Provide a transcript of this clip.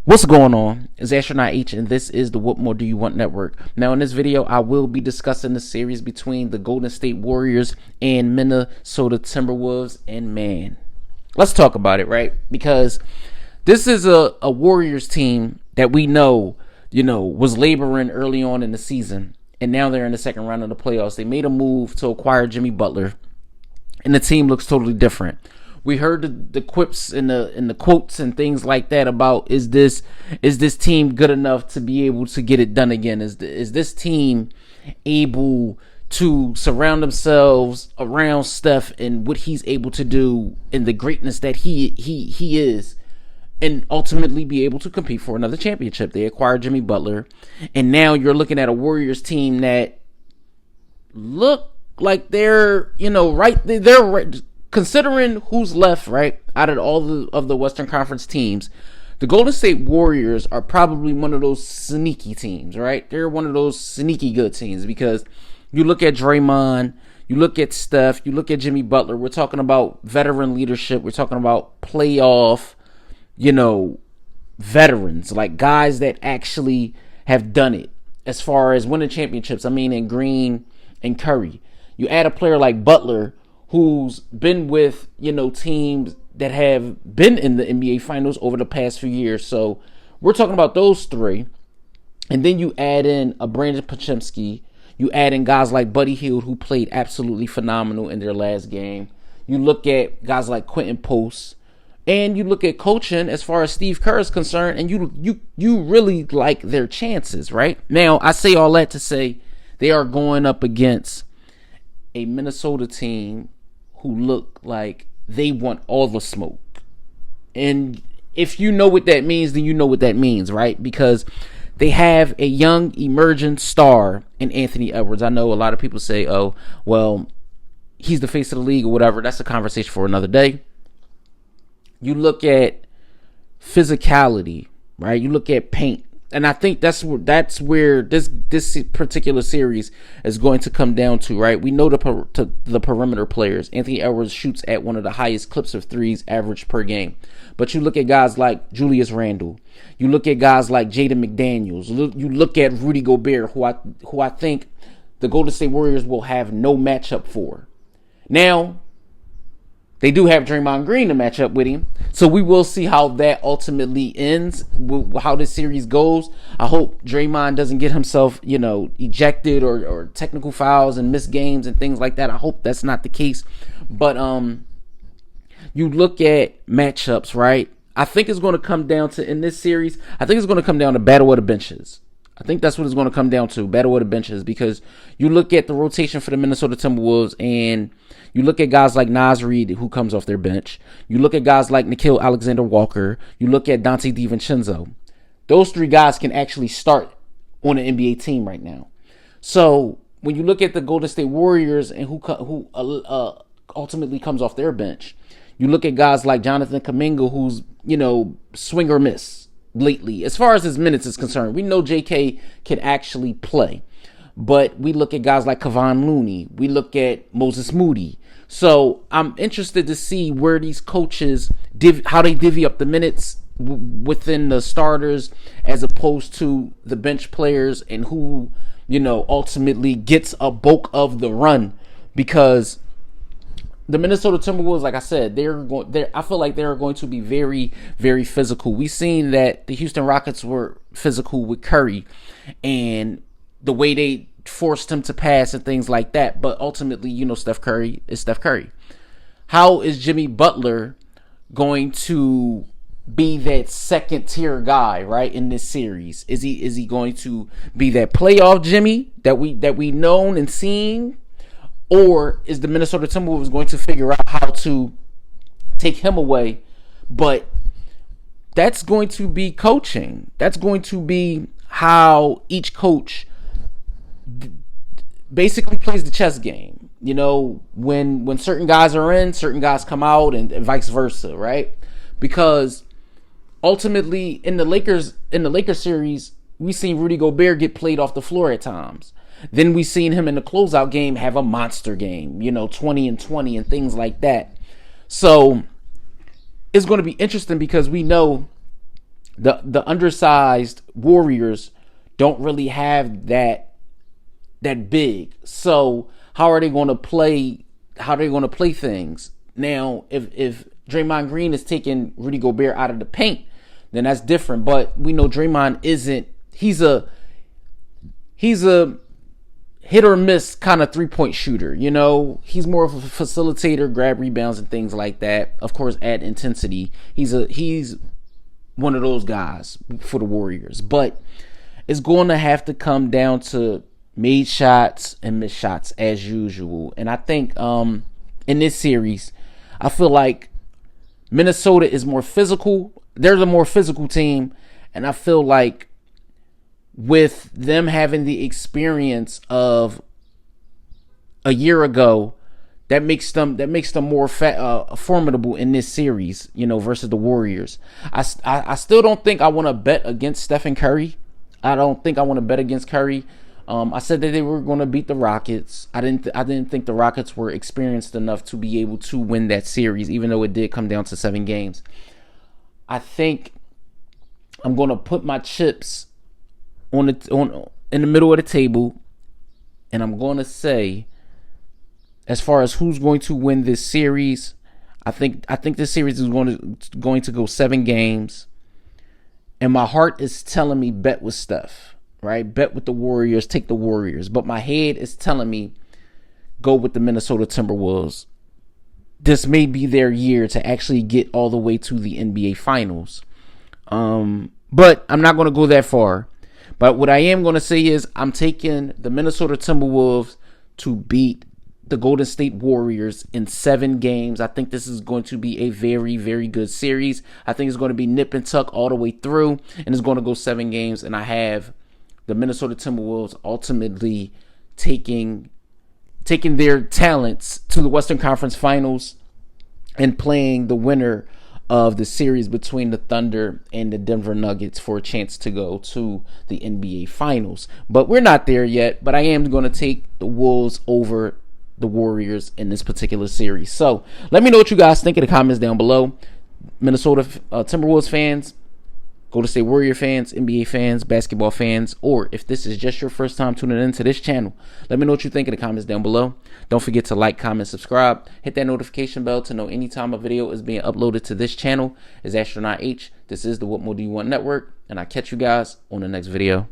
What's going on? It's Astronaut H, and this is the What More Do You Want Network. Now, in this video, I will be discussing the series between the Golden State Warriors and Minnesota Timberwolves. And man, let's talk about it, right? Because this is a Warriors team that we know, was laboring early on in the season, and now they're in the second round of the playoffs. They made a move to acquire Jimmy Butler, and the team looks totally different. We heard the quips and the quotes and things like that about is this team good enough to be able to get it done again? Is this team able to surround themselves around Steph and what he's able to do and the greatness that he is, and ultimately be able to compete for another championship? They acquired Jimmy Butler, and now you're looking at a Warriors team that look like they're considering who's left, right, out of all of the Western Conference teams. The Golden State Warriors are probably one of those sneaky teams, right? They're one of those sneaky good teams because you look at Draymond, you look at Steph, you look at Jimmy Butler. We're talking about veteran leadership. We're talking about playoff, veterans, like guys that actually have done it as far as winning championships. I mean, in Green and Curry. You add a player like Butler, who's been with, teams that have been in the NBA Finals over the past few years. So we're talking about those three. And then you add in a Brandon Podziemski. You add in guys like Buddy Hield, who played absolutely phenomenal in their last game. You look at guys like Quentin Post. And you look at coaching as far as Steve Kerr is concerned. And you really like their chances, right? Now, I say all that to say they are going up against a Minnesota team who look like they want all the smoke. And if you know what that means, then you know what that means, right? Because they have a young emerging star in Anthony Edwards. I know a lot of people say, oh, well, he's the face of the league or whatever. That's a conversation for another day. You look at physicality, right? You look at paint. And I think that's where this particular series is going to come down to, right? We know the perimeter players. Anthony Edwards shoots at one of the highest clips of threes average per game. But you look at guys like Julius Randle. You look at guys like Jaden McDaniels. You look at Rudy Gobert, who I think the Golden State Warriors will have no matchup for. Now, they do have Draymond Green to match up with him. So we will see how that ultimately ends, how this series goes. I hope Draymond doesn't get himself, ejected or technical fouls and missed games and things like that. I hope that's not the case. But you look at matchups, right? I think it's going to come down to, in this series, I think it's going to come down to battle of the benches. I think that's what it's going to come down to, battle of the benches, because you look at the rotation for the Minnesota Timberwolves and you look at guys like Naz Reid, who comes off their bench. You look at guys like Nickeil Alexander-Walker. You look at Dante DiVincenzo. Those three guys can actually start on an NBA team right now. So when you look at the Golden State Warriors and who ultimately comes off their bench, you look at guys like Jonathan Kuminga, who's, swing or miss lately. As far as his minutes is concerned, we know JK can actually play. But we look at guys like Kevon Looney. We look at Moses Moody. So I'm interested to see where these coaches, how they divvy up the minutes within the starters as opposed to the bench players, and who, ultimately gets a bulk of the run. Because the Minnesota Timberwolves, like I said, I feel like they're going to be very, very physical. We've seen that the Houston Rockets were physical with Curry and the way they forced him to pass and things like that. But ultimately, Steph Curry is Steph Curry. How is Jimmy Butler going to be that second tier guy, right, in this series? Is he going to be that playoff Jimmy that we known and seen? Or is the Minnesota Timberwolves going to figure out how to take him away? But that's going to be coaching. That's going to be how each coach basically plays the chess game. When certain guys are in, certain guys come out, and vice versa, right? Because ultimately in the Lakers series, we seen Rudy Gobert get played off the floor at times. Then we seen him in the closeout game have a monster game, 20 and 20 and things like that. So it's going to be interesting because we know The undersized Warriors don't really have that big. So how are they going to play? How are they going to play things? Now, if Draymond Green is taking Rudy Gobert out of the paint, then that's different. But we know Draymond isn't. He's a hit or miss kind of 3-point shooter. You know, he's more of a facilitator, grab rebounds and things like that. Of course, add intensity. He's one of those guys for the Warriors. But it's going to have to come down to made shots and missed shots as usual. And I think in this series, I feel like Minnesota is more physical. They're the more physical team. And I feel like with them having the experience of a year ago, that makes them more formidable in this series, you know, versus the Warriors. I still don't think I want to bet against Stephen Curry. I don't think I want to bet against Curry. I said that they were going to beat the Rockets. I didn't think the Rockets were experienced enough to be able to win that series, even though it did come down to 7 games. I think I'm going to put my chips in the middle of the table, and I'm going to say, as far as who's going to win this series, I think this series is going to go 7 games, and my heart is telling me bet with Steph, right? Bet with the Warriors, take the Warriors, but my head is telling me go with the Minnesota Timberwolves. This may be their year to actually get all the way to the NBA Finals, but I'm not going to go that far. But what I am going to say is I'm taking the Minnesota Timberwolves to beat the Golden State Warriors in 7 games. I think this is going to be a very, very good series. I think it's going to be nip and tuck all the way through, and it's going to go 7 games. And I have the Minnesota Timberwolves ultimately taking their talents to the Western Conference Finals and playing the winner of the series between the Thunder and the Denver Nuggets for a chance to go to the NBA Finals. But we're not there yet, but I am going to take the Wolves over the Warriors in this particular series. So let me know what you guys think in the comments down below. Minnesota Timberwolves fans, Golden State Warrior fans, NBA fans, basketball fans, or if this is just your first time tuning into this channel, let me know what you think in the comments down below. Don't forget to like, comment, subscribe. Hit that notification bell to know anytime a video is being uploaded to this channel. It's Astronaut H. This is the What More Do You Want Network, and I'll catch you guys on the next video.